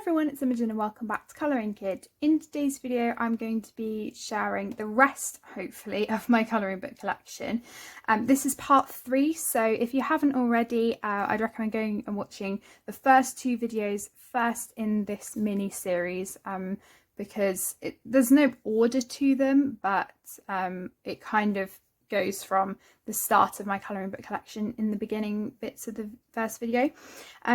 everyone, it's Imogen and welcome back to Colouring Kid. In today's video I'm going to be sharing the rest, hopefully, of my colouring book collection. This is part 3, so if you haven't already, I'd recommend going and watching the first 2 videos first in this mini series, because there's no order to them, but it kind of goes from the start of my colouring book collection in the beginning bits of the first video.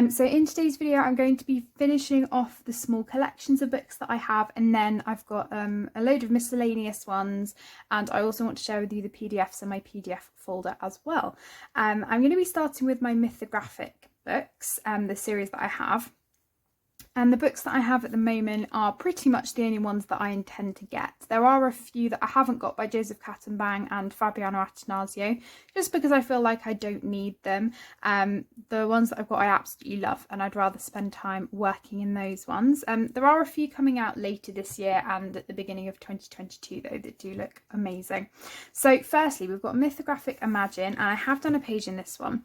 So in today's video I'm going to be finishing off the small collections of books that I have, and then I've got a load of miscellaneous ones, and I also want to share with you the PDFs in my PDF folder as well. I'm going to be starting with my Mythographic books, the series that I have. And the books that I have at the moment are pretty much the only ones that I intend to get. There are a few that I haven't got by Joseph Cattenbang and Fabiano Attanasio, just because I feel like I don't need them. The ones that I've got I absolutely love, and I'd rather spend time working in those ones. There are a few coming out later this year and at the beginning of 2022 though that do look amazing. So firstly, we've got Mythographic Imagine, and I have done a page in this one.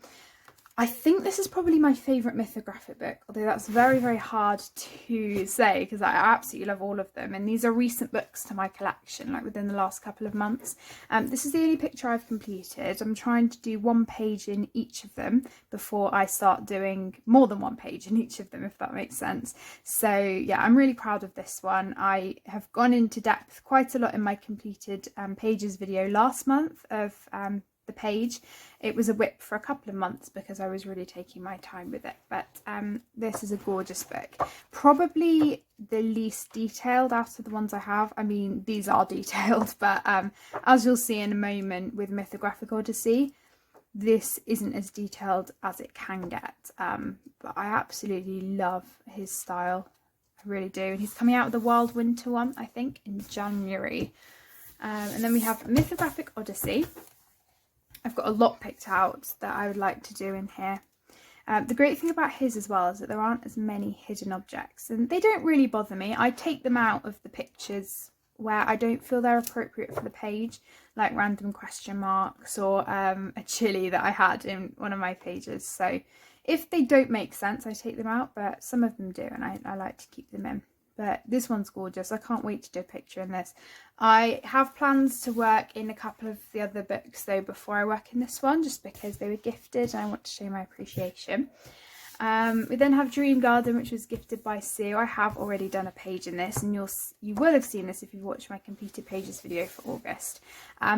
I think this is probably my favourite Mythographic book, although that's very, very hard to say because I absolutely love all of them. And these are recent books to my collection, like within the last couple of months. This is the only picture I've completed. I'm trying to do 1 page in each of them before I start doing more than 1 page in each of them, if that makes sense. So yeah, I'm really proud of this one. I have gone into depth quite a lot in my completed pages video last month of the page. It was a whip for a couple of months because I was really taking my time with it, but this is a gorgeous book. Probably the least detailed out of the ones I have. I mean, these are detailed, but as you'll see in a moment with Mythographic Odyssey, this isn't as detailed as it can get, but I absolutely love his style. I really do. And he's coming out with the Wild Winter one, I think, in January. And then we have Mythographic Odyssey. I've got a lot picked out that I would like to do in here. The great thing about his as well is that there aren't as many hidden objects, and they don't really bother me. I take them out of the pictures where I don't feel they're appropriate for the page, like random question marks or a chili that I had in one of my pages. So if they don't make sense, I take them out, but some of them do, and I like to keep them in. But this one's gorgeous. I can't wait to do a picture in this. I have plans to work in a couple of the other books though before I work in this one, just because they were gifted and I want to show my appreciation. We then have Dream Garden, which was gifted by Sue. I have already done a page in this, and you will have seen this if you've watched my completed pages video for August.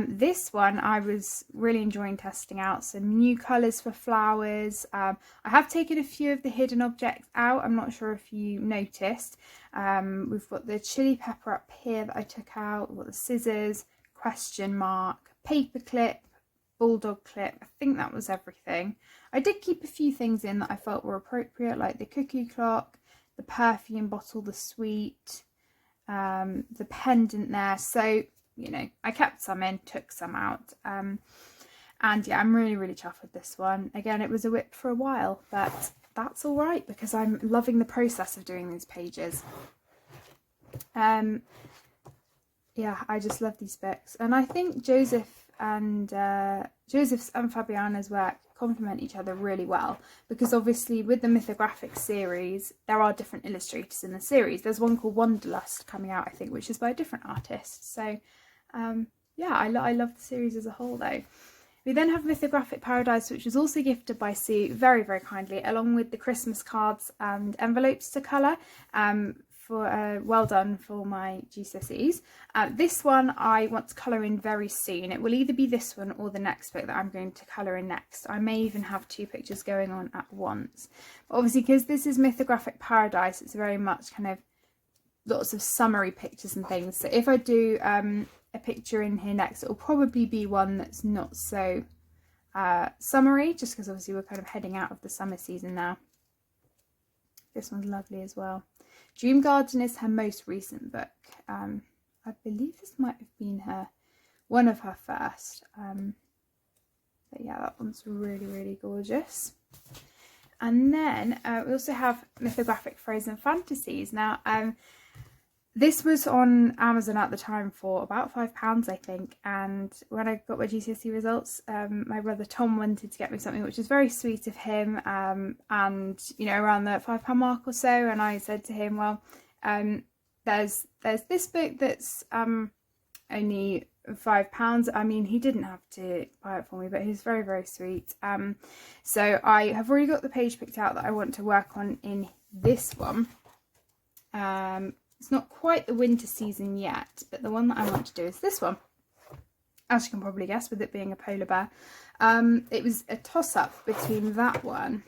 This one I was really enjoying testing out some new colours for flowers. I have taken a few of the hidden objects out. I'm not sure if you noticed. We've got the chili pepper up here that I took out. We've got the scissors, question mark, paper clip, bulldog clip. I think that was everything. I did keep a few things in that I felt were appropriate, like the cuckoo clock, the perfume bottle, the sweet, the pendant there. So, you know, I kept some in, took some out. And yeah, I'm really, really chuffed with this one. Again, it was a whip for a while, but that's all right because I'm loving the process of doing these pages. Yeah, I just love these books. And I think Joseph's and Fabiana's work complement each other really well, because obviously with the Mythographic series there are different illustrators in the series. There's one called Wanderlust coming out, I think, which is by a different artist. So yeah, I love the series as a whole though. We then have Mythographic Paradise, which was also gifted by Sue very, very kindly, along with the Christmas cards and envelopes to colour. Well done for my GCSEs. This one I want to colour in very soon. It will either be this one or the next book that I'm going to colour in next. I may even have 2 pictures going on at once. But obviously, because this is Mythographic Paradise, it's very much kind of lots of summary pictures and things. So if I do a picture in here next, it will probably be one that's not so summery, just because obviously we're kind of heading out of the summer season now. This one's lovely as well. Dream Garden is her most recent book. I believe this might have been one of her first. But yeah, that one's really, really gorgeous. And then we also have Mythographic Frozen Fantasies. Now, This was on Amazon at the time for about £5, I think, and when I got my GCSE results, my brother Tom wanted to get me something, which was very sweet of him, and you know, around the £5 mark or so, and I said to him, well, there's this book that's only £5. I mean, he didn't have to buy it for me, but he was very, very sweet. So I have already got the page picked out that I want to work on in this one. It's not quite the winter season yet, but the one that I want to do is this one, as you can probably guess, with it being a polar bear. It was a toss-up between that one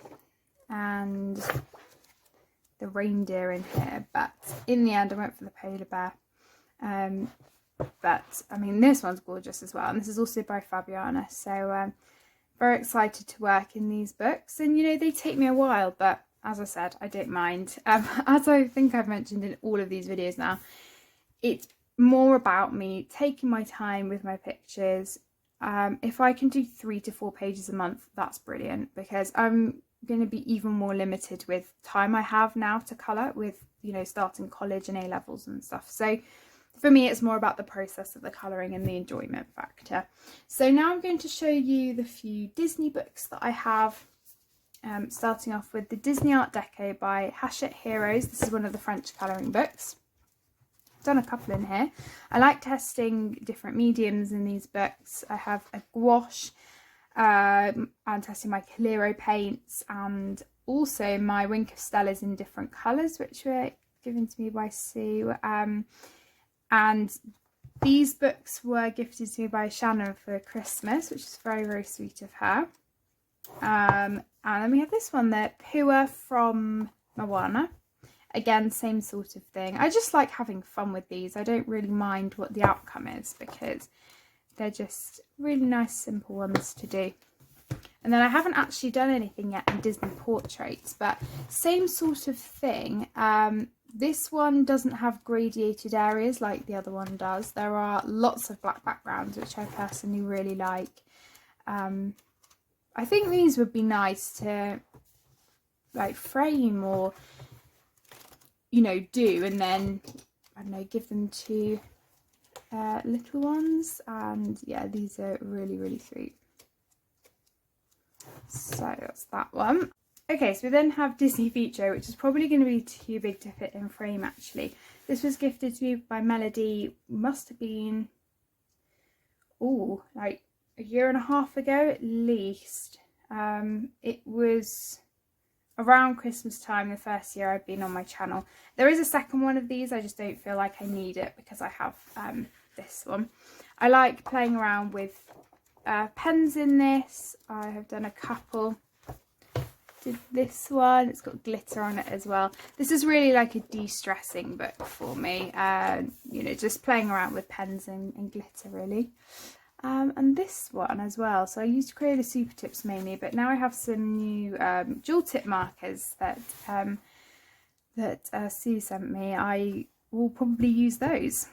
and the reindeer in here, but in the end I went for the polar bear. But I mean, this one's gorgeous as well, and this is also by Fabiana, so very excited to work in these books. And you know, they take me a while, but as I said, I don't mind. As I think I've mentioned in all of these videos now, it's more about me taking my time with my pictures. If I can do 3 to 4 pages a month, that's brilliant, because I'm going to be even more limited with time I have now to colour, with, you know, starting college and A-levels and stuff. So for me, it's more about the process of the colouring and the enjoyment factor. So now I'm going to show you the few Disney books that I have. Starting off with the Disney Art Deco by Hachette Heroes. This is one of the French colouring books. I've done a couple in here. I like testing different mediums in these books. I have a gouache, I'm testing my Calero paints, and also my Wink of Stellas in different colours, which were given to me by Sue. And these books were gifted to me by Shannon for Christmas, which is very, very sweet of her. And then we have this one, the Pua from Moana. Again, same sort of thing. I just like having fun with these. I don't really mind what the outcome is, because they're just really nice, simple ones to do. And then I haven't actually done anything yet in Disney Portraits, but same sort of thing. This one doesn't have gradiated areas like the other one does. There are lots of black backgrounds, which I personally really like. I think these would be nice to like frame, or, you know, do, and then, I don't know, give them to little ones. And yeah, these are really, really sweet. So that's that one. Okay, so we then have Disney Feature, which is probably going to be too big to fit in frame actually. This was gifted to me by Melody, must have been, like a year and a half ago at least. It was around Christmas time, the first year I've been on my channel. There is a second one of these, I just don't feel like I need it because I have this one. I like playing around with pens in this. I have done a couple. Did this one, it's got glitter on it as well. This is really like a de-stressing book for me, you know, just playing around with pens and glitter really. And this one as well. So I used Crayola Super Tips mainly, but now I have some new dual tip markers that Sue sent me. I will probably use those.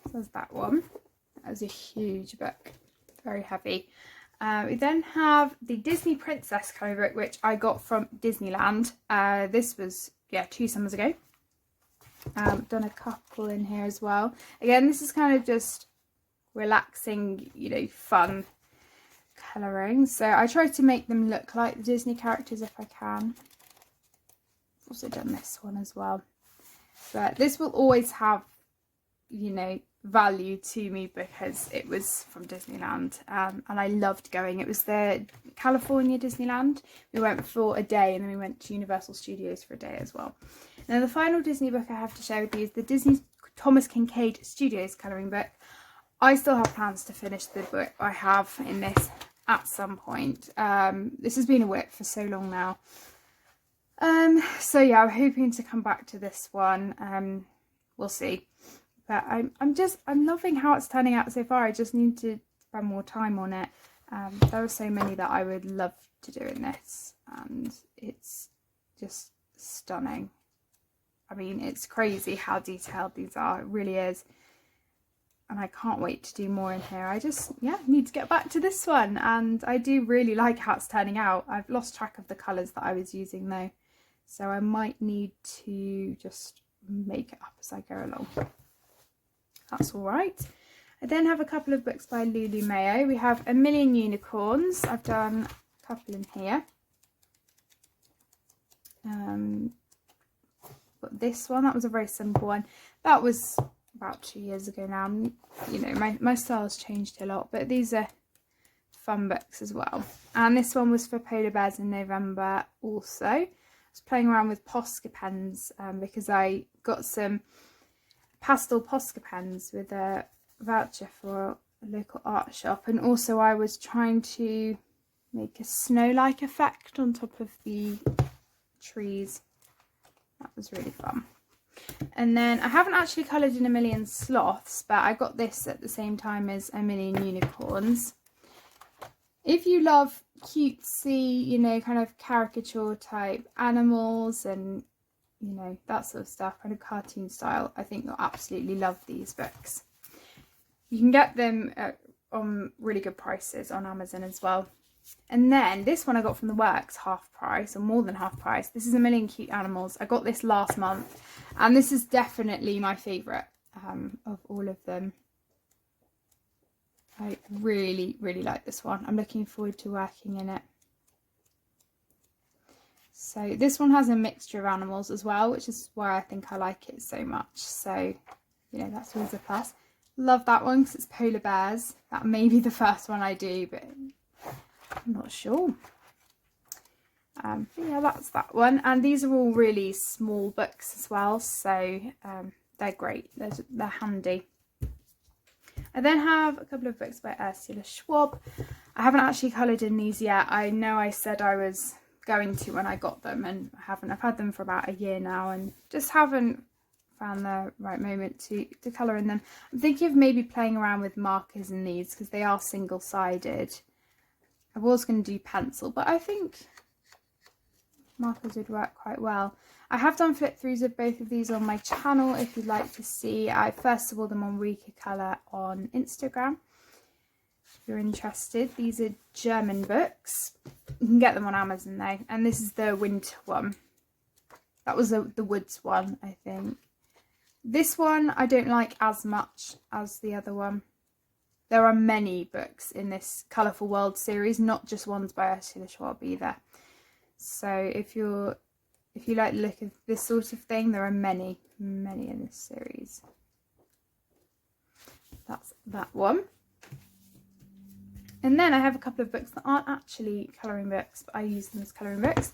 So there's that one. That was a huge book, very heavy. We then have the Disney Princess cover book, which I got from Disneyland. This was, yeah, 2 summers ago. Done a couple in here as well. Again, this is kind of just relaxing, you know, fun colouring. So I try to make them look like the Disney characters if I can. I've also done this one as well. But this will always have, you know, value to me because it was from Disneyland, and I loved going. It was the California Disneyland. We went for a day, and then we went to Universal Studios for a day as well. Now the final Disney book I have to share with you is the Disney Thomas Kinkade Studios colouring book. I still have plans to finish the book I have in this at some point. This has been a whip for so long now. So yeah, I'm hoping to come back to this one. We'll see. But I'm loving how it's turning out so far. I just need to spend more time on it. There are so many that I would love to do in this, and it's just stunning. I mean, it's crazy how detailed these are. It really is. And I can't wait to do more in here. I just, yeah, need to get back to this one. And I do really like how it's turning out. I've lost track of the colours that I was using though. So I might need to just make it up as I go along. That's all right. I then have a couple of books by Lulu Mayo. We have A Million Unicorns. I've done a couple in here. Got this one. That was a very simple one. That was about 2 years ago now. You know, my style's changed a lot, but these are fun books as well. And this one was for Polar Bears in November also. I was playing around with Posca pens because I got some pastel Posca pens with a voucher for a local art shop, and also I was trying to make a snow-like effect on top of the trees. That was really fun. And then I haven't actually coloured in A Million Sloths, but I got this at the same time as A Million Unicorns. If you love cutesy, you know, kind of caricature type animals and, you know, that sort of stuff, kind of cartoon style, I think you'll absolutely love these books. You can get them on really good prices on Amazon as well. And then this one I got from the Works, half price, or more than half price. This is A Million Cute Animals. I got this last month, and this is definitely my favourite of all of them. I really, really like this one. I'm looking forward to working in it. So this one has a mixture of animals as well, which is why I think I like it so much. So, you know, that's always a plus. Love that one because it's polar bears. That may be the first one I do, but I'm not sure. But yeah, that's that one. And these are all really small books as well, so they're great. They're handy. I then have a couple of books by Ursula Schwab. I haven't actually coloured in these yet. I know I said I was going to when I got them, and I haven't. I've had them for about a year now and just haven't found the right moment to colour in them. I'm thinking of maybe playing around with markers in these because they are single-sided. I was going to do pencil, but I think markers would work quite well. I have done flip throughs of both of these on my channel if you'd like to see. I first saw them on Rika Colour on Instagram. If you're interested, these are German books. You can get them on Amazon though, and this is the winter one. That was the woods one, I think. This one I don't like as much as the other one. There are many books in this Colourful World series, not just ones by Ursula Schwab either. So if you like the look of this sort of thing, there are many in this series. That's that one. And then I have a couple of books that aren't actually colouring books, but I use them as colouring books.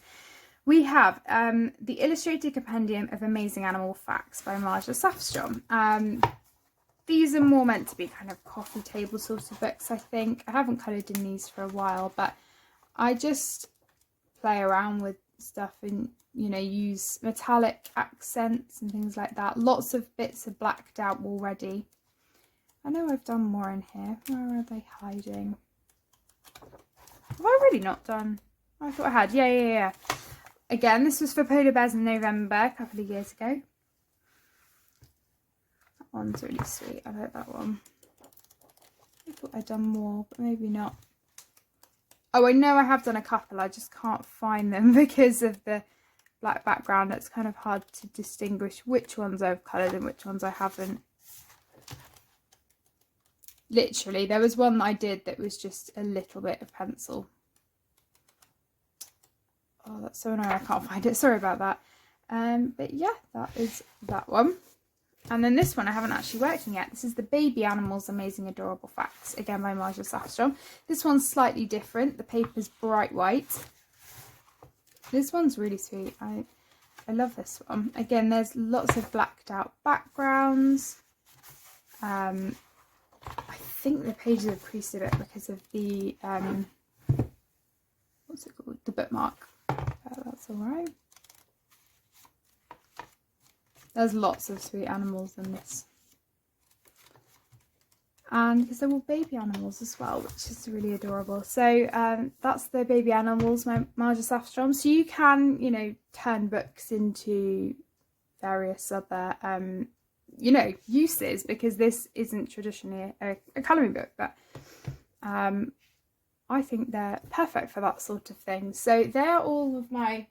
We have the Illustrated Compendium of Amazing Animal Facts by Marja Safstrom. These are more meant to be kind of coffee table sort of books, I think. I haven't coloured in these for a while, but I just play around with stuff and, you know, use metallic accents and things like that. Lots of bits are blacked out already. I know I've done more in here. Where are they hiding? Have I really not done? Oh, I thought I had. Yeah. Again, this was for Polar Bears in November a couple of years ago. That one's really sweet. I like that one. I thought I'd done more, but maybe not. Oh, I know I have done a couple. I just can't find them because of the black background. It's kind of hard to distinguish which ones I've coloured and which ones I haven't. Literally, there was one that I did that was just a little bit of pencil. Oh, that's so annoying. I can't find it. Sorry about that. But yeah, that is that one. And then this one I haven't actually worked on yet. This is the Baby Animals Amazing Adorable Facts, again by Marja Safstrom. This one's slightly different. The paper's bright white. This one's really sweet. I love this one. Again, there's lots of blacked out backgrounds. I think the pages are creased a bit because of the what's it called? The bookmark. That's alright. There's lots of sweet animals in this. And because they're all baby animals as well, which is really adorable. So that's the Baby Animals by Marja Safstrom. So you can, you know, turn books into various other, you know, uses, because this isn't traditionally a colouring book, but I think they're perfect for that sort of thing. So they're all of my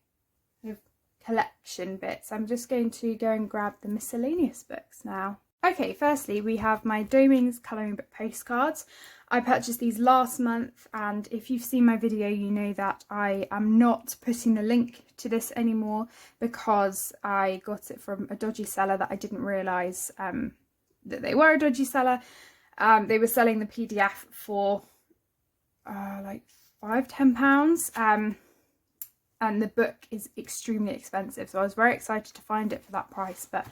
collection bits, I'm just going to go and grab the miscellaneous books now. Okay, firstly we have my Doming's colouring book postcards. I purchased these last month, and if you've seen my video you know that I am not putting the link to this anymore because I got it from a dodgy seller that I didn't realise that they were a dodgy seller. They were selling the PDF for like £5–10, and the book is extremely expensive, so I was very excited to find it for that price. But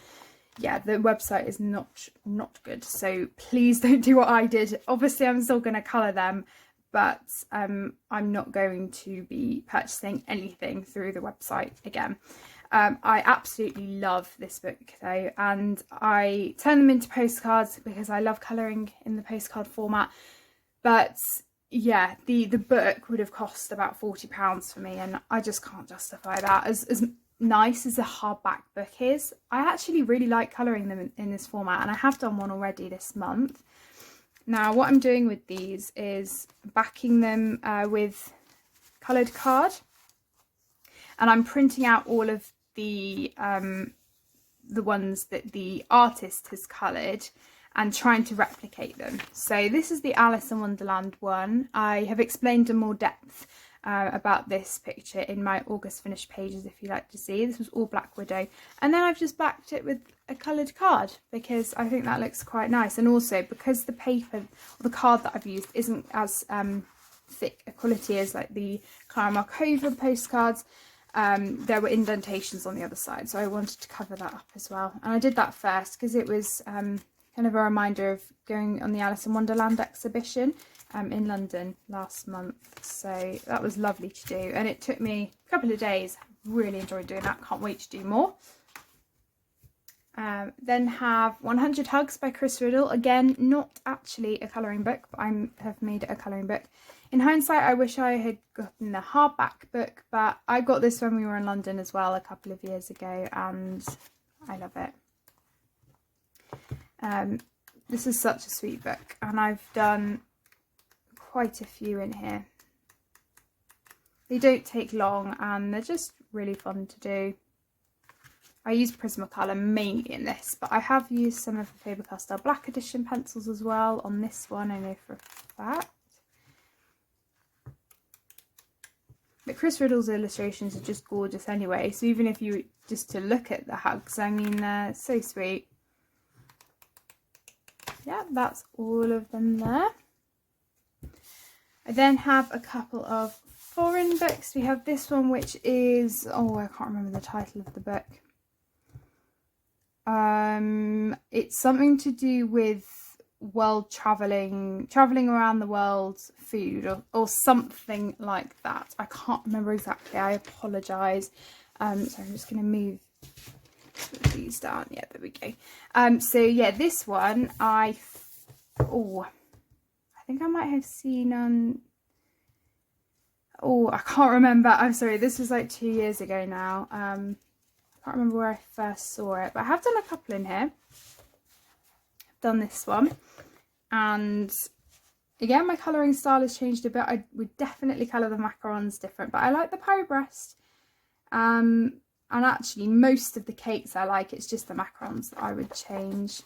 yeah, the website is not good, so please don't do what I did. Obviously I'm still going to colour them, but I'm not going to be purchasing anything through the website again. I absolutely love this book though, and I turn them into postcards because I love colouring in the postcard format. But yeah, the book would have cost about £40 for me, and I just can't justify that. As nice as a hardback book is, I actually really like colouring them in this format, and I have done one already this month. Now what I'm doing with these is backing them with coloured card, and I'm printing out all of the ones that the artist has coloured and trying to replicate them. So this is the Alice in Wonderland one. I have explained in more depth about this picture in my August finished pages if you like to see. This was all Black Widow, and then I've just backed it with a coloured card because I think that looks quite nice, and also because the paper or the card that I've used isn't as thick a quality as like the Clara Markova postcards. There were indentations on the other side, so I wanted to cover that up as well, and I did that first because it was kind of a reminder of going on the Alice in Wonderland exhibition in London last month. So that was lovely to do, and it took me a couple of days. Really enjoyed doing that, can't wait to do more. Then have 100 Hugs by Chris Riddle. Again, not actually a colouring book, but I have made it a colouring book. In hindsight, I wish I had gotten the hardback book, but I got this when we were in London as well a couple of years ago, and I love it. This is such a sweet book, and I've done quite a few in here. They don't take long, and they're just really fun to do. I use Prismacolor mainly in this, but I have used some of the Faber-Castell Black Edition pencils as well on this one, I know for a fact. But Chris Riddle's illustrations are just gorgeous anyway, so even if you were just to look at the hugs, I mean, they're so sweet. Yeah, that's all of them there. I then have a couple of foreign books. We have this one, which is, oh, I can't remember the title of the book. It's something to do with world traveling around the world, food, or something like that. I can't remember exactly. I apologise. So I'm just going to move these down. Yeah, there we go. So yeah, this one I think I might have seen on. Oh, I can't remember. I'm sorry. This was like 2 years ago now. I can't remember where I first saw it, but I have done a couple in here. I've done this one, and again, my colouring style has changed a bit. I would definitely colour the macarons different, but I like the pie breast. And actually, most of the cakes I like. It's just the macarons that I would change.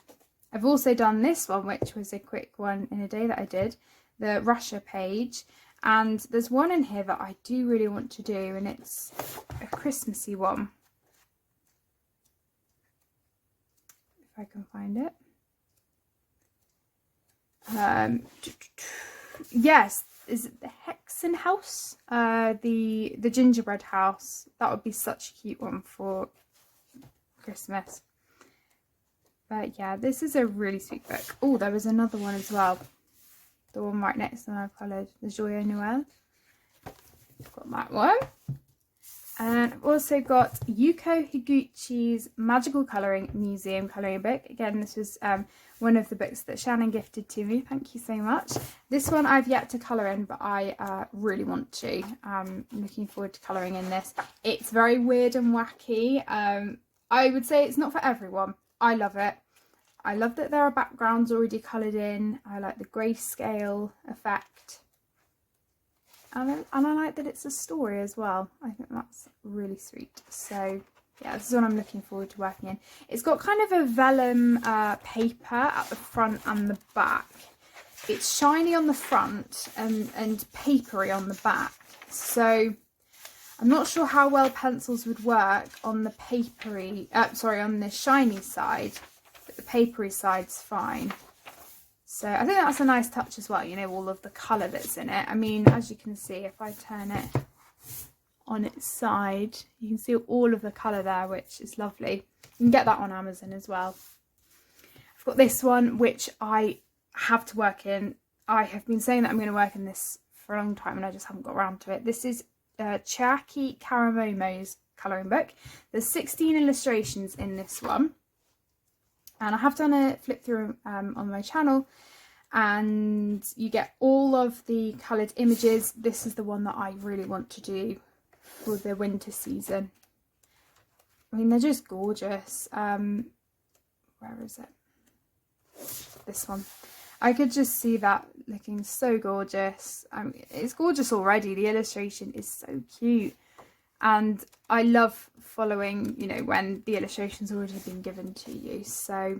I've also done this one, which was a quick one in a day that I did, the Russia page. And there's one in here that I do really want to do, and it's a Christmassy one. If I can find it. Yes, is it the Hexen House? The gingerbread house. That would be such a cute one for Christmas. But yeah, this is a really sweet book. Oh, there was another one as well. The one right next to them I've coloured, the Joyeux Noël. I've got that one. And I've also got Yuko Higuchi's Magical Colouring Museum colouring book. Again, this was one of the books that Shannon gifted to me. Thank you so much. This one I've yet to colour in, but I really want to. I'm looking forward to colouring in this. It's very weird and wacky. I would say it's not for everyone. I love it. I love that there are backgrounds already coloured in. I like the grayscale effect. and I like that it's a story as well. I think that's really sweet. So yeah, this is what I'm looking forward to working in. It's got kind of a vellum paper at the front and the back. It's shiny on the front and papery on the back. So I'm not sure how well pencils would work on the papery, on the shiny side, but the papery side's fine. So I think that's a nice touch as well, you know, all of the colour that's in it. I mean, as you can see, if I turn it on its side, you can see all of the colour there, which is lovely. You can get that on Amazon as well. I've got this one, which I have to work in. I have been saying that I'm going to work in this for a long time and I just haven't got around to it. This is Chiaki Karamomo's colouring book. There's 16 illustrations in this one. And I have done a flip through on my channel, and you get all of the coloured images. This is the one that I really want to do for the winter season. I mean, they're just gorgeous. Where is it? This one. I could just see that looking so gorgeous. It's gorgeous already. The illustration is so cute. And I love following, you know, when the illustration's already been given to you. So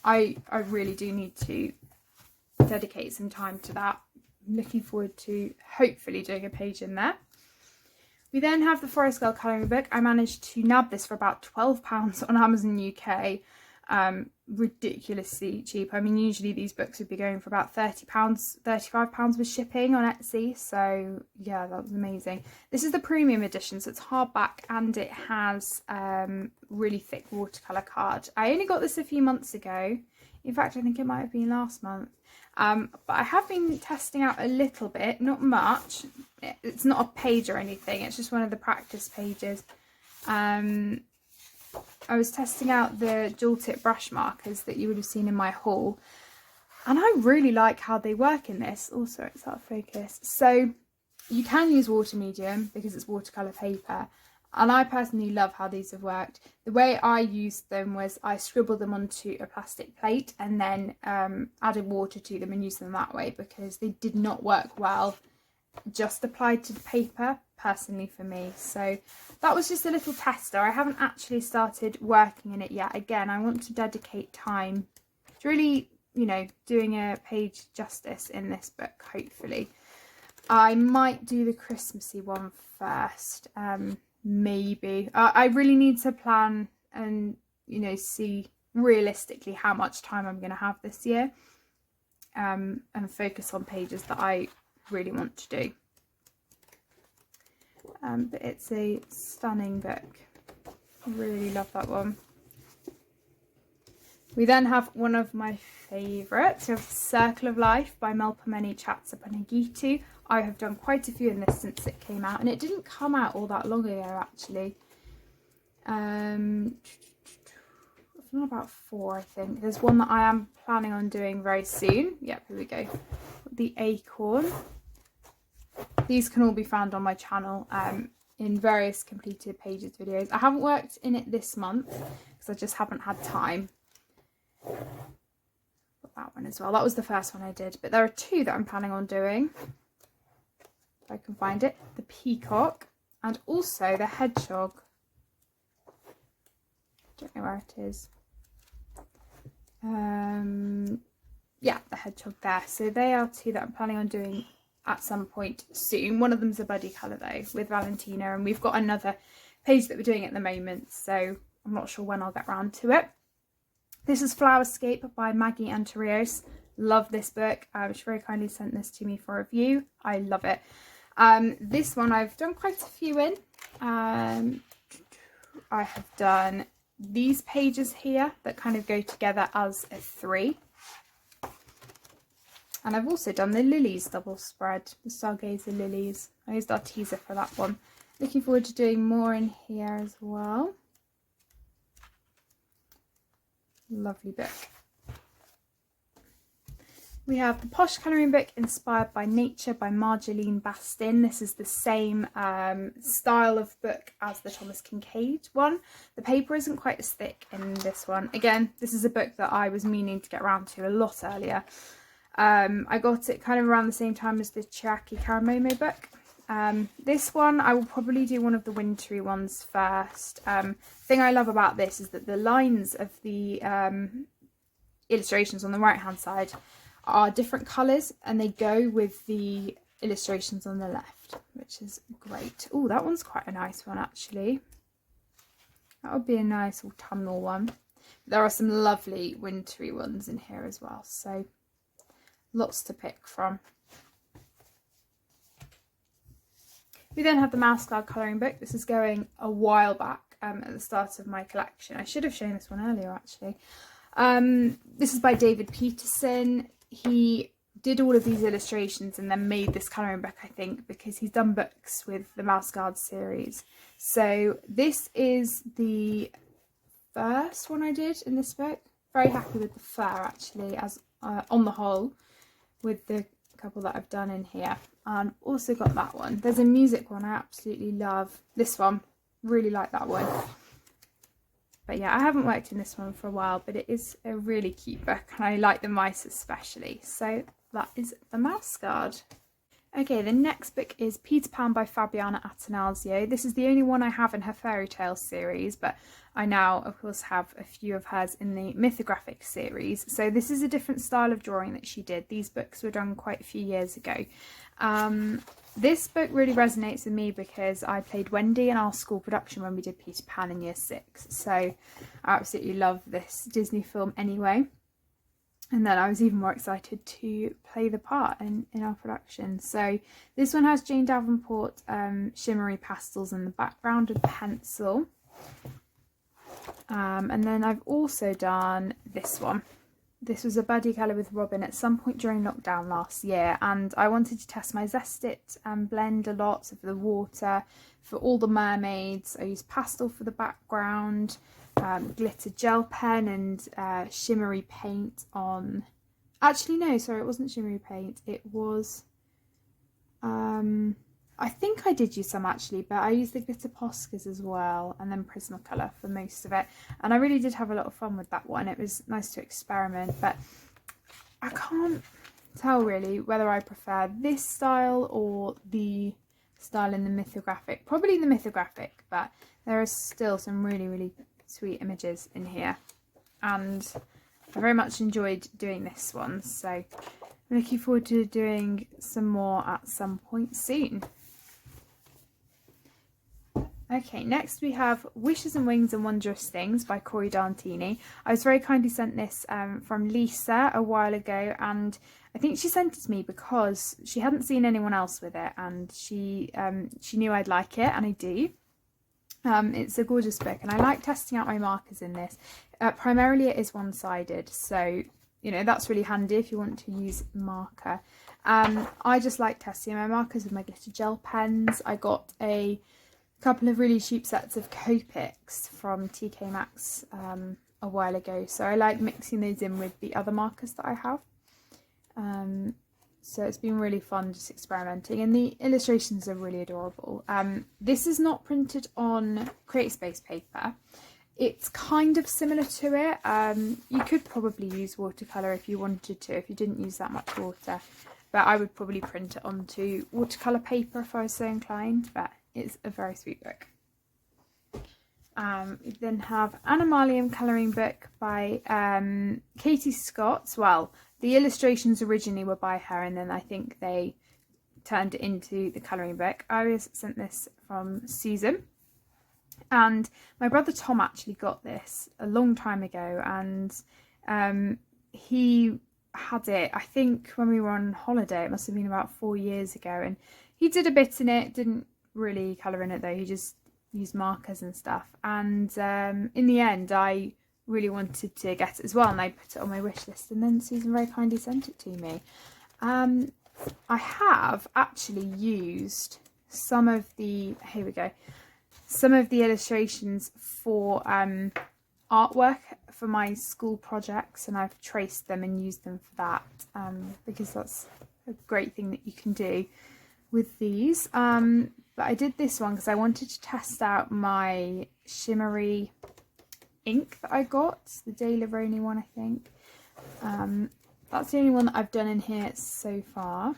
I really do need to dedicate some time to that. I'm looking forward to hopefully doing a page in there. We then have the Forest Girl colouring book. I managed to nab this for about £12 on Amazon UK. Ridiculously cheap. I mean, usually these books would be going for about £30, £35 with shipping on Etsy. So yeah, that was amazing. This is the premium edition, so it's hardback and it has really thick watercolour card. I only got this a few months ago. In fact, I think it might have been last month. But I have been testing out a little bit, not much. It's not a page or anything, it's just one of the practice pages. I was testing out the dual tip brush markers that you would have seen in my haul, and I really like how they work in this. Also, it's out of focus. So you can use water medium because it's watercolour paper, and I personally love how these have worked. The way I used them was I scribbled them onto a plastic plate and then added water to them and used them that way, because they did not work well just applied to the paper, personally, for me. So that was just a little tester. I haven't actually started working in it yet. Again, I want to dedicate time to really, you know, doing a page justice in this book, hopefully. I might do the Christmassy one first, maybe. I really need to plan and, you know, see realistically how much time I'm going to have this year, and focus on pages that I really want to do. But it's a stunning book. I really love that one. We then have one of my favourites. We have Circle of Life by Melpomene Chattopadhyay. I have done quite a few in this since it came out, and it didn't come out all that long ago actually. I've done about 4, I think. There's one that I am planning on doing very soon. Yep, here we go. The Acorn. These can all be found on my channel in various completed pages videos. I haven't worked in it this month because I just haven't had time. Got that one as well. That was the first one I did, but there are 2 that I'm planning on doing, if I can find it. The Peacock and also the Hedgehog. Don't know where it is. Yeah, the Hedgehog there. So they are 2 that I'm planning on doing at some point soon. One of them's a buddy colour though, with Valentina, and we've got another page that we're doing at the moment, so I'm not sure when I'll get round to it. This is Flowerscape by Maggie Antorios. Love this book. She very kindly sent this to me for review. I love it. This one I've done quite a few in. I have done these pages here that kind of go together as a 3. And I've also done the Lilies double spread, the Stargazer Lilies. I used our teaser for that one. Looking forward to doing more in here as well. Lovely book. We have the Posh Colouring Book Inspired by Nature by Marjolaine Bastin. This is the same style of book as the Thomas Kinkade one. The paper isn't quite as thick in this one. Again, this is a book that I was meaning to get around to a lot earlier. I got it kind of around the same time as the Chiaki Karamomo book. This one, I will probably do one of the wintry ones first. Thing I love about this is that the lines of the illustrations on the right hand side are different colours, and they go with the illustrations on the left, which is great. Oh, that one's quite a nice one actually. That would be a nice autumnal one. There are some lovely wintry ones in here as well, so lots to pick from. We then have the Postcard colouring book. This is going a while back at the start of my collection. I should have shown this one earlier actually. This is by David Peterson. He did all of these illustrations and then made this colouring book, I think, because he's done books with the Postcard series. So this is the first one I did in this book. Very happy with the fur actually, as on the whole, with the couple that I've done in here. And also got that one. There's a music one I absolutely love. This one, really like that one. But yeah, I haven't worked in this one for a while, but it is a really cute book and I like the mice especially. So that is the Postcard. Okay, the next book is Peter Pan by Fabiana Attanasio. This is the only one I have in her fairy tale series, but I now of course have a few of hers in the Mythographic series. So this is a different style of drawing that she did. These books were done quite a few years ago. This book really resonates with me because I played Wendy in our school production when we did Peter Pan in year 6. So I absolutely love this Disney film anyway. And then I was even more excited to play the part in our production. So this one has Jane Davenport shimmery pastels in the background with pencil. And then I've also done this one. This was a buddy colour with Robin at some point during lockdown last year, and I wanted to test my Zest-It blend a lot. So for the water, for all the mermaids, I used pastel for the background, glitter gel pen and shimmery paint on... Actually no, sorry, it wasn't shimmery paint, it was... I think I did use some actually, but I used the glitter Postcards as well, and then Prismacolor for most of it. And I really did have a lot of fun with that one. It was nice to experiment, but I can't tell really whether I prefer this style or the style in the Mythographic. Probably the Mythographic, but there are still some really, really sweet images in here. And I very much enjoyed doing this one, so I'm looking forward to doing some more at some point soon. Okay, next we have Wishes and Wings and Wondrous Things by Corey D'Antini. I was very kindly sent this from Lisa a while ago, and I think she sent it to me because she hadn't seen anyone else with it, and she knew I'd like it, and I do. It's a gorgeous book, and I like testing out my markers in this. Primarily it is one-sided, so you know that's really handy if you want to use marker. I just like testing my markers with my glitter gel pens. I got a couple of really cheap sets of Copics from TK Maxx a while ago, so I like mixing those in with the other markers that I have. So it's been really fun just experimenting, and the illustrations are really adorable. This is not printed on CreateSpace paper. It's kind of similar to it. You could probably use watercolour if you wanted to, if you didn't use that much water, but I would probably print it onto watercolour paper if I was so inclined. But it's a very sweet book. We then have Animalium colouring book by Katie Scott. Well, the illustrations originally were by her, and then I think they turned it into the colouring book. I was sent this from Susan, and my brother Tom actually got this a long time ago, and he had it, I think, when we were on holiday. It must have been about 4 years ago, and he did a bit in it, didn't really colour in it though, he just used markers and stuff. And in the end I really wanted to get it as well, and I put it on my wish list, and then Susan very kindly sent it to me. I have actually used some of the, here we go, some of the illustrations for artwork for my school projects, and I've traced them and used them for that, because that's a great thing that you can do with these. But I did this one because I wanted to test out my shimmery ink that I got, the De Livroni one, I think. That's the only one that I've done in here so far.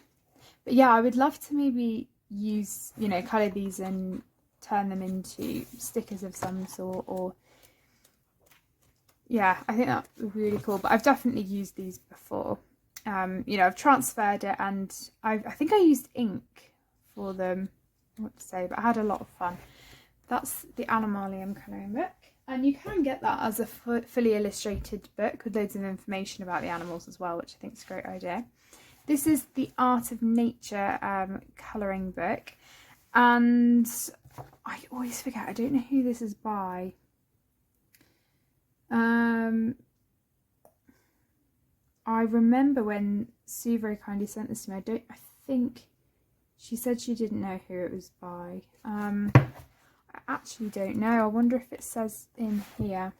But yeah, I would love to maybe use, you know, colour these and turn them into stickers of some sort, or yeah, I think that would be really cool. But I've definitely used these before. You know, I've transferred it, and I think I used ink for them, what to say, but I had a lot of fun. That's the Animalium colouring book, and you can get that as a fully illustrated book with loads of information about the animals as well, which I think is a great idea. This is the Art of Nature colouring book, and I always forget, I don't know who this is by. I remember when Sue very kindly sent this to me, I think she said she didn't know who it was by. I actually don't know. I wonder if it says in here.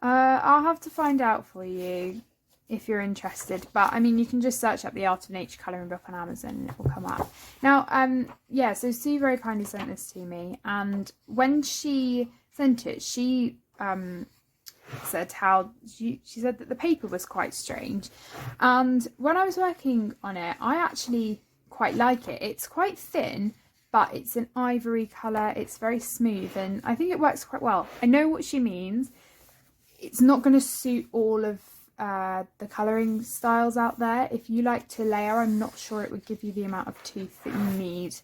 I'll have to find out for you if you're interested, but I mean, you can just search up the Art of Nature colouring book on Amazon and it will come up. Now, yeah, so Sue very kindly sent this to me, and when she sent it, she said how she said that the paper was quite strange, and when I was working on it, I actually quite like it. It's quite thin, but it's an ivory colour, it's very smooth, and I think it works quite well. I know what she means. It's not going to suit all of the colouring styles out there. If you like to layer, I'm not sure it would give you the amount of tooth that you need,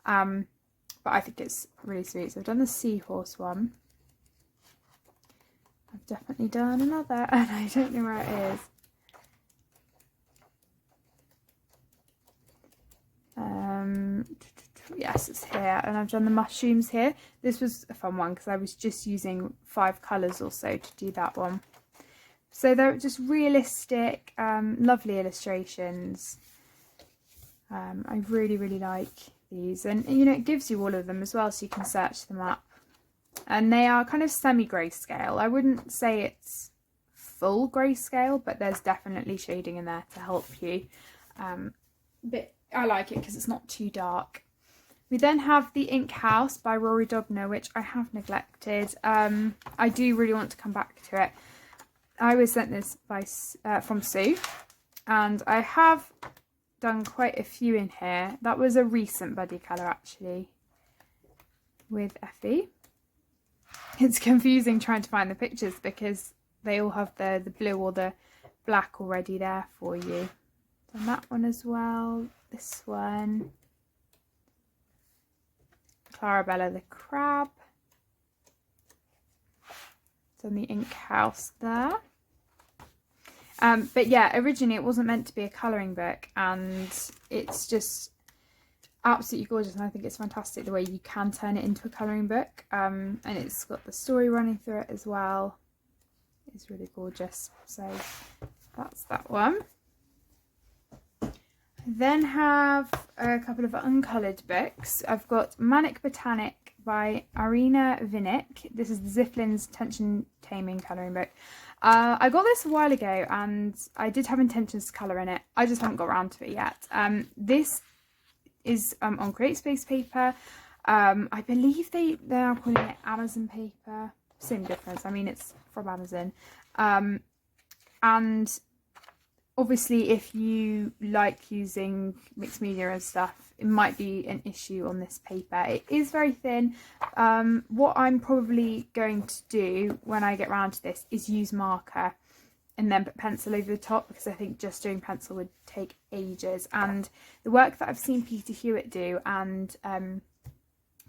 but I think it's really sweet. So I've done the seahorse one. I've definitely done another, and I don't know where it is. Yes, it's here, and I've done the mushrooms here. This was a fun one because I was just using 5 colours or so to do that one. So they're just realistic, lovely illustrations. I really like these, and you know, it gives you all of them as well, so you can search them up. And they are kind of semi-grayscale. I wouldn't say it's full grayscale, but there's definitely shading in there to help you. But I like it because it's not too dark. We then have The Ink House by Rory Dobner, which I have neglected. I do really want to come back to it. I was sent this by from Sue, and I have done quite a few in here. That was a recent buddy colour actually with Effie. It's confusing trying to find the pictures because they all have the blue or the black already there for you. Done that one as well. This one. Clarabella the Crab. Done The Ink House there. But yeah, originally it wasn't meant to be a colouring book, and it's just absolutely gorgeous, and I think it's fantastic the way you can turn it into a colouring book, and it's got the story running through it as well. It's really gorgeous. So that's that one. I then have a couple of uncolored books. I've got Manic Botanic by Arina Vinick. This is the Ziflin's Tension Taming colouring book. I got this a while ago, and I did have intentions to colour in it. I just haven't got around to it yet. This is on CreateSpace paper. I believe they are calling it Amazon paper. Same difference. I mean, it's from Amazon. And obviously, if you like using mixed media and stuff, it might be an issue on this paper. It is very thin. What I'm probably going to do when I get around to this is use marker and then put pencil over the top, because I think just doing pencil would take ages. And the work that I've seen Peter Hewitt do and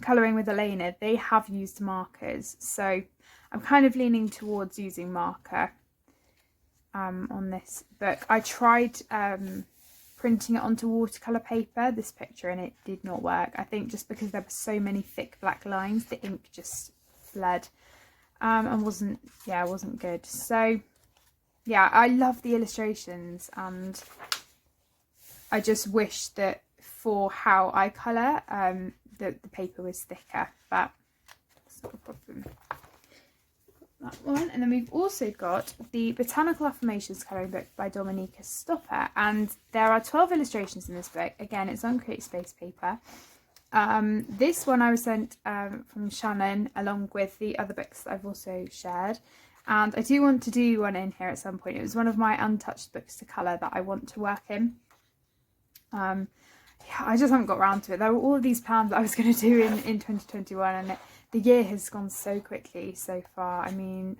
colouring with Elena, they have used markers. So I'm kind of leaning towards using marker on this book. I tried printing it onto watercolour paper, this picture, and it did not work. I think just because there were so many thick black lines, the ink just fled and wasn't good. So yeah, I love the illustrations, and I just wish that for how I colour, the paper was thicker, but that's not a problem. That one. And then we've also got the Botanical Affirmations colouring book by Dominika Stopper, and there are 12 illustrations in this book. Again, it's on CreateSpace paper. This one I was sent from Shannon along with the other books that I've also shared. And I do want to do one in here at some point. It was one of my untouched books to colour that I want to work in. Yeah, I just haven't got around to it. There were all of these plans that I was going to do in 2021, and the year has gone so quickly so far. I mean,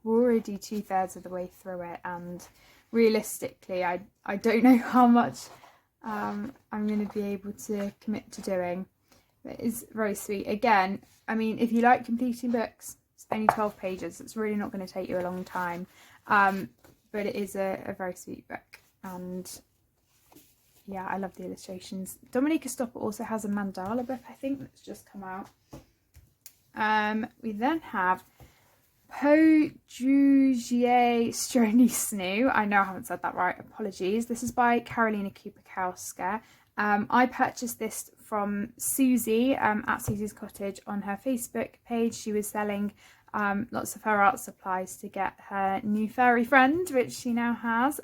we're already 2/3 of the way through it, and realistically I don't know how much I'm going to be able to commit to doing. It is very sweet. Again, I mean, if you like completing books, it's only 12 pages. It's really not going to take you a long time, but it is a very sweet book, and yeah, I love the illustrations. Dominica Stopper also has a mandala book, I think, that's just come out. We then have Pojugie Strony Snoo. I know I haven't said that right, apologies. This is by Karolina Kupakowska. I purchased this from Susie at Susie's Cottage on her Facebook page. She was selling lots of her art supplies to get her new furry friend, which she now has.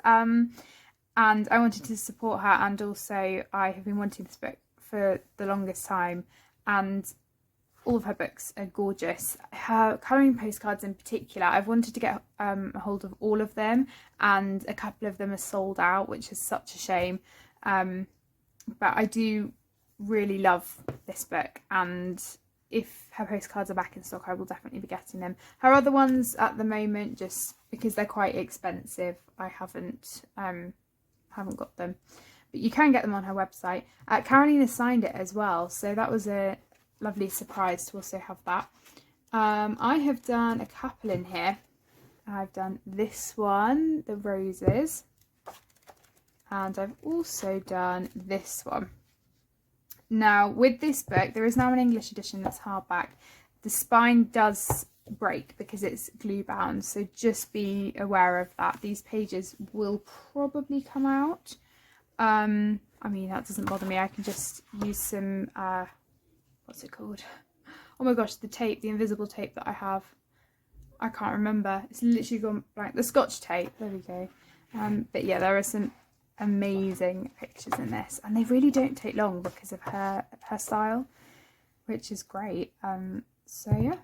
And I wanted to support her, and also I have been wanting this book for the longest time, and all of her books are gorgeous. Her colouring postcards in particular, I've wanted to get a hold of all of them, and a couple of them are sold out, which is such a shame. But I do really love this book, and if her postcards are back in stock, I will definitely be getting them. Her other ones at the moment, just because they're quite expensive, I haven't got them, but you can get them on her website. Carolina signed it as well, so that was a lovely surprise to also have that. I have done a couple in here. I've done this one, the roses, and I've also done this one. Now with this book, there is now an English edition that's hardback. The spine does break because it's glue bound, so just be aware of that. These pages will probably come out. I mean, that doesn't bother me. I can just use some what's it called, oh my gosh, the tape, the invisible tape that I have, I can't remember, it's literally gone blank, the Scotch tape, there we go. But yeah, there are some amazing pictures in this, and they really don't take long because of her style, which is great. So yeah,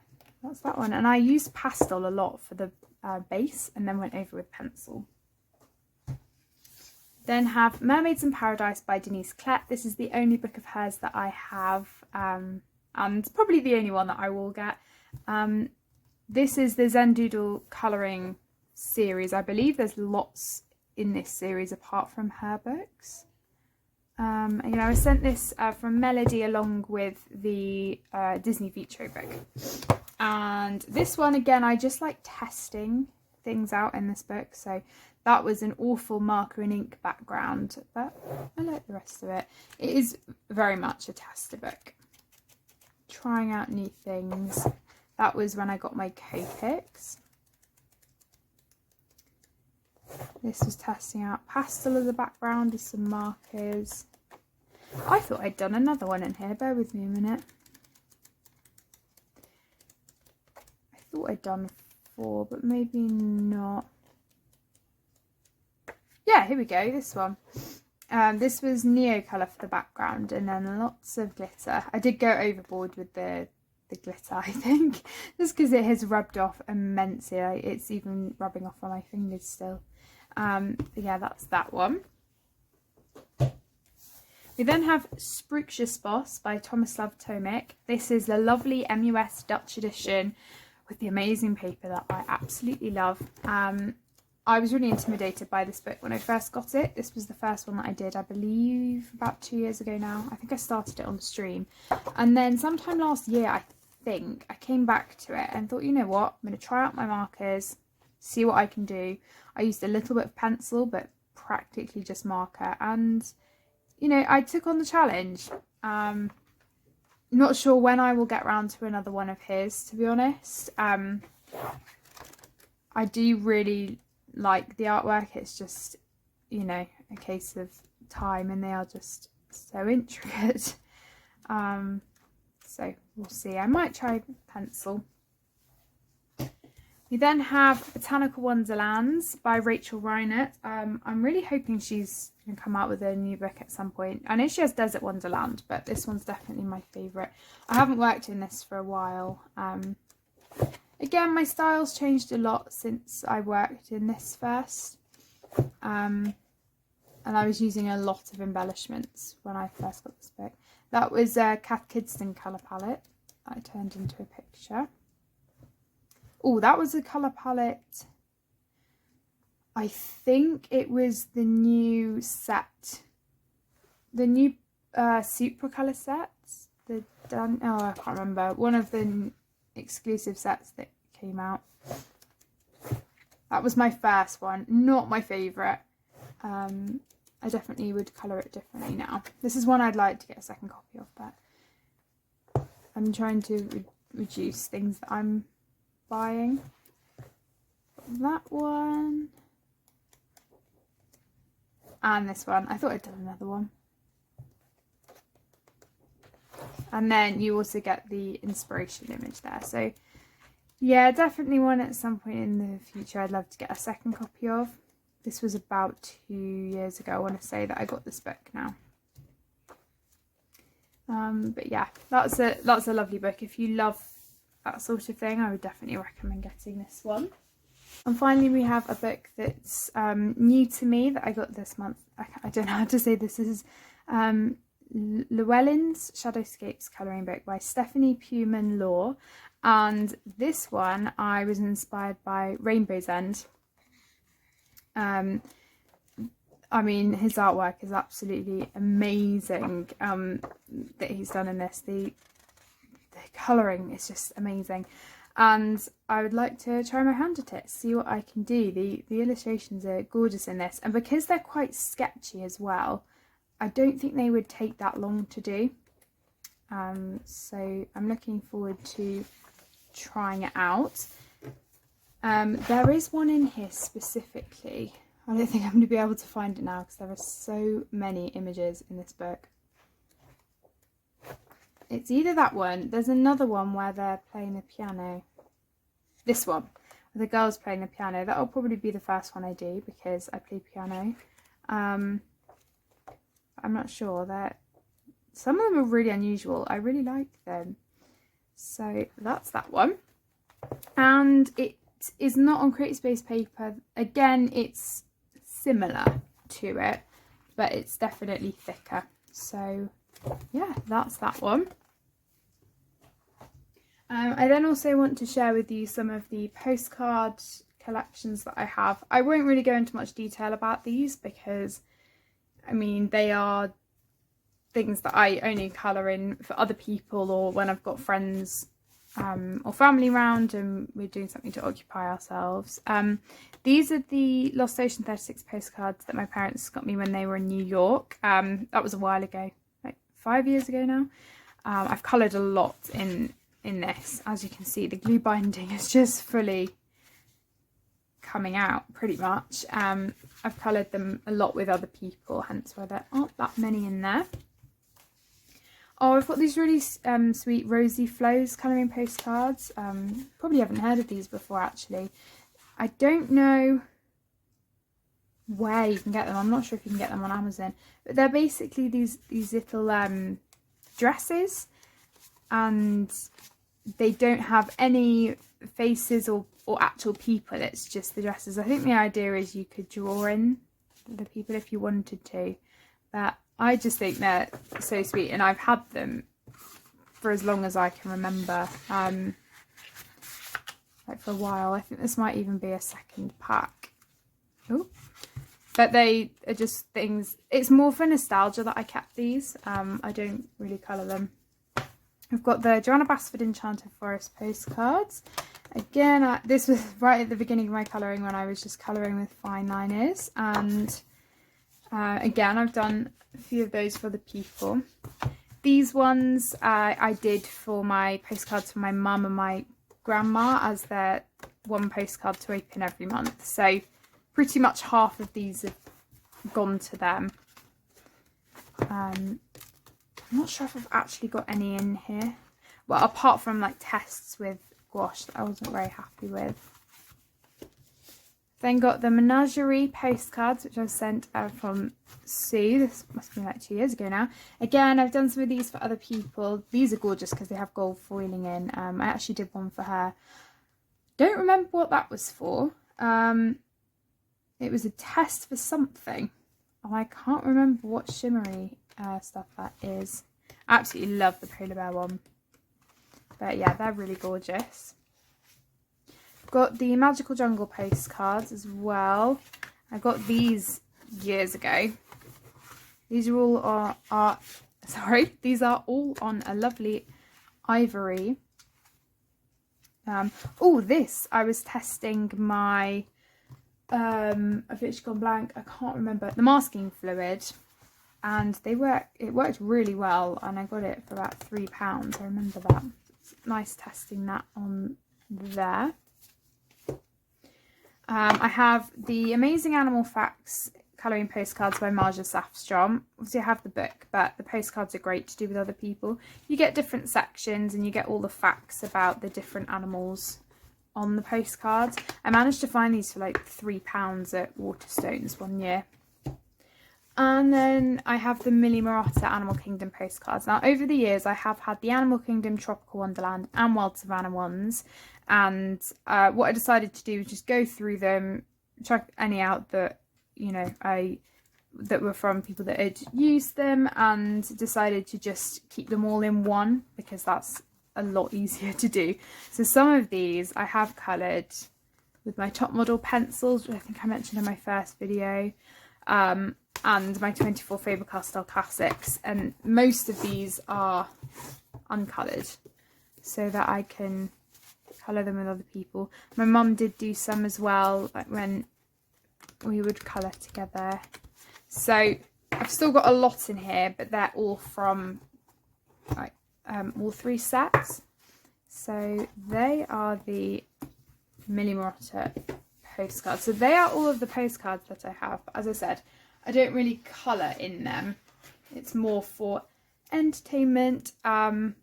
that's that one. And I used pastel a lot for the base, and then went over with pencil. Then have Mermaids in Paradise by Denise Klett. This is the only book of hers that I have, and probably the only one that I will get. This is the Zen Doodle colouring series. I believe there's lots in this series apart from her books. You know, I was sent this from Melody along with the Disney Vitro book. And this one, again, I just like testing things out in this book, so that was an awful marker and ink background, but I like the rest of it. It is very much a tester book, trying out new things. That was when I got my Copics. This was testing out pastel as a background with some markers. I thought I'd done another one in here, bear with me a minute. I thought I'd done 4, but maybe not. Yeah, here we go, this one. This was Neo colour for the background, and then lots of glitter. I did go overboard with the glitter, I think, just because it has rubbed off immensely. It's even rubbing off on my fingers still. But yeah, that's that one. We then have Sprucious Boss by Tomislav Tomic. This is the lovely MUS Dutch edition with the amazing paper that I absolutely love. I was really intimidated by this book when I first got it. This was the first one that I did, I believe, about 2 years ago now. I think I started it on the stream. And then sometime last year, I think, I came back to it and thought, you know what, I'm going to try out my markers, see what I can do. I used a little bit of pencil, but practically just marker. And, you know, I took on the challenge. Not sure when I will get round to another one of his, to be honest. I do really like the artwork. It's just, you know, a case of time, and they are just so intricate. So we'll see. I might try pencil. We then have Botanical Wonderlands by Rachel Reinert. I'm really hoping she's going to come out with a new book at some point. I know she has Desert Wonderland, but this one's definitely my favourite. I haven't worked in this for a while. Again, my style's changed a lot since I worked in this first. And I was using a lot of embellishments when I first got this book. That was a Kath Kidston colour palette that I turned into a picture. Oh, that was a colour palette. I think it was the new set. The new Supra colour sets. Oh, I can't remember. One of the exclusive sets that came out. That was my first one. Not my favourite. I definitely would colour it differently now. This is one I'd like to get a second copy of, but I'm trying to reduce things that I'm buying. That one. And this one. I thought I'd done another one. And then you also get the inspiration image there. So yeah, definitely one at some point in the future I'd love to get a second copy of. This was about 2 years ago, I want to say, that I got this book now. But yeah, that's a lovely book. If you love that sort of thing, I would definitely recommend getting this one. And finally, we have a book that's new to me that I got this month. I don't know how to say this. This is Llewellyn's Shadowscapes colouring book by Stephanie Puman Law. And this one I was inspired by Rainbow's End. I mean, his artwork is absolutely amazing that he's done in this. The colouring is just amazing, and I would like to try my hand at it, see what I can do. The illustrations are gorgeous in this, and because they're quite sketchy as well, I don't think they would take that long to do. So I'm looking forward to trying it out. There is one in here specifically. I don't think I'm going to be able to find it now because there are so many images in this book. It's either that one. There's another one where they're playing the piano. This one, where the girl's playing the piano. That'll probably be the first one I do because I play piano. I'm not sure. Some of them are really unusual. I really like them. So that's that one. And it is not on Create Space paper. Again, it's similar to it, but it's definitely thicker. So yeah, that's that one. I then also want to share with you some of the postcard collections that I have. I won't really go into much detail about these because, I mean, they are things that I only colour in for other people or when I've got friends or family round and we're doing something to occupy ourselves. These are the Lost Ocean 36 postcards that my parents got me when they were in New York. That was a while ago, like 5 years ago now. I've coloured a lot in this. As you can see, the glue binding is just fully coming out pretty much. I've coloured them a lot with other people, hence why there aren't that many in there. Oh, I've got these really sweet Rosy Flows colouring postcards. Probably haven't heard of these before, actually. I don't know where you can get them. I'm not sure if you can get them on Amazon. But they're basically these little dresses. And they don't have any faces or actual people. It's just the dresses. I think the idea is you could draw in the people if you wanted to. But I just think they're so sweet, and I've had them for as long as I can remember, like for a while. I think this might even be a second pack. Oh, but they are just things. It's more for nostalgia that I kept these. I don't really colour them. We've got the Joanna Basford Enchanted Forest postcards. Again, this was right at the beginning of my colouring when I was just colouring with fine liners, and again, I've done a few of those for the people. These ones I did for my postcards for my mum and my grandma, as they're one postcard to open every month. So pretty much half of these have gone to them. I'm not sure if I've actually got any in here. Well, apart from like tests with gouache that I wasn't very happy with. Then got the Menagerie postcards, which I've sent from Sue. This must be like 2 years ago now. Again, I've done some of these for other people. These are gorgeous because they have gold foiling in. I actually did one for her Don't remember what that was for. It was a test for something. Oh, I can't remember what shimmery stuff that is. I absolutely love the polar bear one. But yeah, they're really gorgeous. Got the Magical Jungle postcards as well. I got these years ago. These are all these are all on a lovely ivory. Oh, this, I was testing my, I've literally gone blank, I can't remember, the masking fluid, and it worked really well, and I got it for about £3, I remember that. It's nice testing that on there. I have the Amazing Animal Facts colouring postcards by Marja Safstrom. Obviously I have the book, but the postcards are great to do with other people. You get different sections and you get all the facts about the different animals on the postcards. I managed to find these for like £3 at Waterstones one year. And then I have the Millie Marotta Animal Kingdom postcards. Now over the years I have had the Animal Kingdom, Tropical Wonderland and Wild Savannah ones. And what I decided to do was just go through them, check any out that, you know, that were from people that had used them, and decided to just keep them all in one because that's a lot easier to do. So some of these I have coloured with my top model pencils, which I think I mentioned in my first video, and my 24 Faber-Castell Classics, and most of these are uncoloured so that I can colour them with other people. My mum did do some as well, like when we would colour together. So I've still got a lot in here, but they're all from like all 3 sets. So they are the Millie Marotta postcards. So they are all of the postcards that I have. As I said, I don't really colour in them. It's more for entertainment, when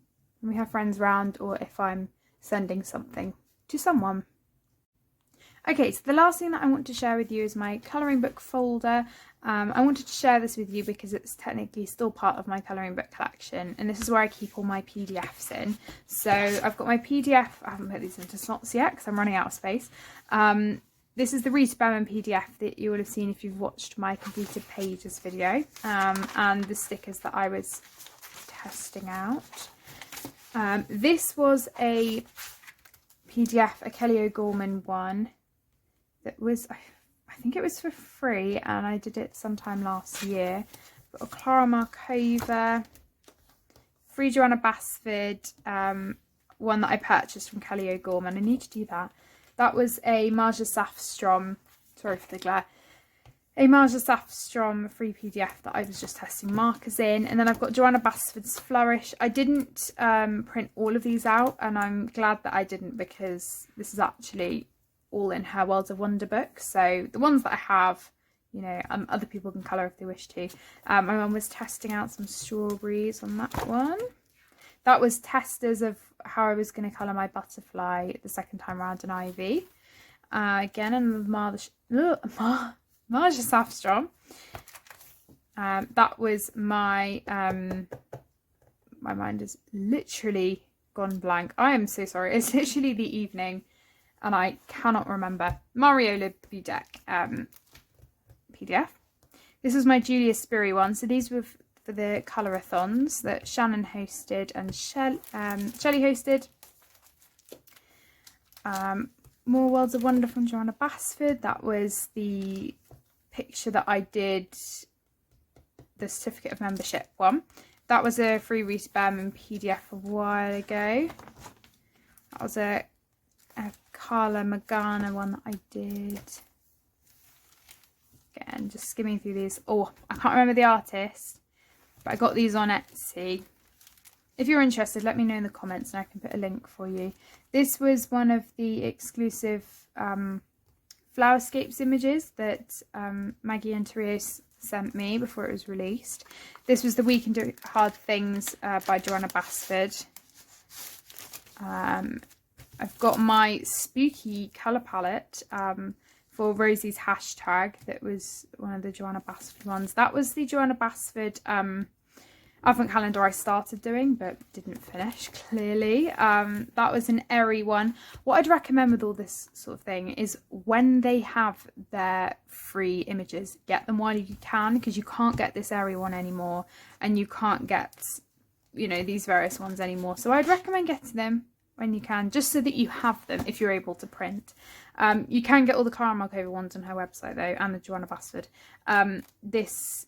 we have friends around, or if I'm sending something to someone. Okay, so the last thing that I want to share with you is my colouring book folder. I wanted to share this with you because it's technically still part of my colouring book collection, and this is where I keep all my PDFs in. So I've got my PDF, I haven't put these into slots yet because I'm running out of space. This is the Rita Berman PDF that you would have seen if you've watched my completed pages video, and the stickers that I was testing out. This was a PDF, a Kelly O'Gorman one, that was, I think it was for free, and I did it sometime last year. Got a Clara Markova, free Joanna Basford, one that I purchased from Kelly O'Gorman. I need to do that. That was a Marja Safstrom, sorry for the glare, a Marja Safstrom free PDF that I was just testing markers in. And then I've got Joanna Basford's Flourish. I didn't print all of these out, and I'm glad that I didn't, because this is actually all in her Worlds of Wonder book. So the ones that I have, you know, other people can colour if they wish to. My mum was testing out some strawberries on that one. That was testers of how I was going to colour my butterfly the second time around in Ivy. Again, and Marja Safstrom. That was my, my mind has literally gone blank. I am so sorry. It's literally the evening and I cannot remember. Mariola Budek PDF. This was my Julia Spiri one. So these were for the colour-a-thons that Shannon hosted and Shelley hosted. More Worlds of Wonder from Joanna Basford. That was the picture that I did, the certificate of membership one. That was a free Rita Berman PDF a while ago. That was a Carla Magana one that I did. Again, just skimming through these. Oh, I can't remember the artist, but I got these on Etsy. If you're interested, let me know in the comments and I can put a link for you. This was one of the exclusive Flowerscapes images that Maggie and Therese sent me before it was released. This was the We Can Do Hard Things by Joanna Basford. I've got my spooky colour palette for Rosie's hashtag. That was one of the Joanna Basford ones. That was the Joanna Basford Advent calendar I started doing but didn't finish, clearly. That was an airy one. What I'd recommend with all this sort of thing is when they have their free images, get them while you can, because you can't get this airy one anymore, and you can't get, you know, these various ones anymore. So I'd recommend getting them when you can, just so that you have them if you're able to print. You can get all the Clara Markova ones on her website though, and the Joanna Basford. This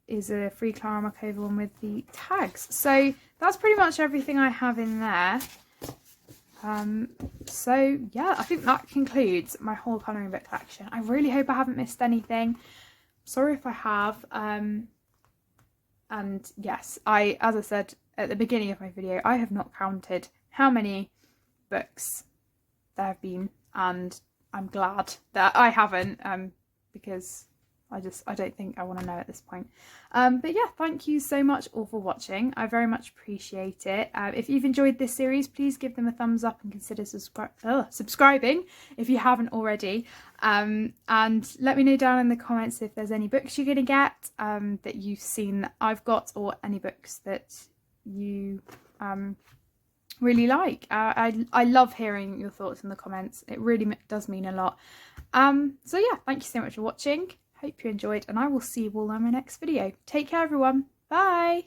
is a free Clara Markova one with the tags. So that's pretty much everything I have in there. So yeah, I think that concludes my whole colouring book collection. I really hope I haven't missed anything. Sorry if I have. And yes, as I said at the beginning of my video, I have not counted how many books there have been, and I'm glad that I haven't, because I don't think I want to know at this point. But yeah, thank you so much all for watching. I very much appreciate it. If you've enjoyed this series, please give them a thumbs up and consider subscribing if you haven't already. And let me know down in the comments if there's any books you're going to get that you've seen that I've got, or any books that you really like. I love hearing your thoughts in the comments. It really does mean a lot. So yeah, thank you so much for watching. Hope you enjoyed, and I will see you all on my next video. Take care, everyone. Bye.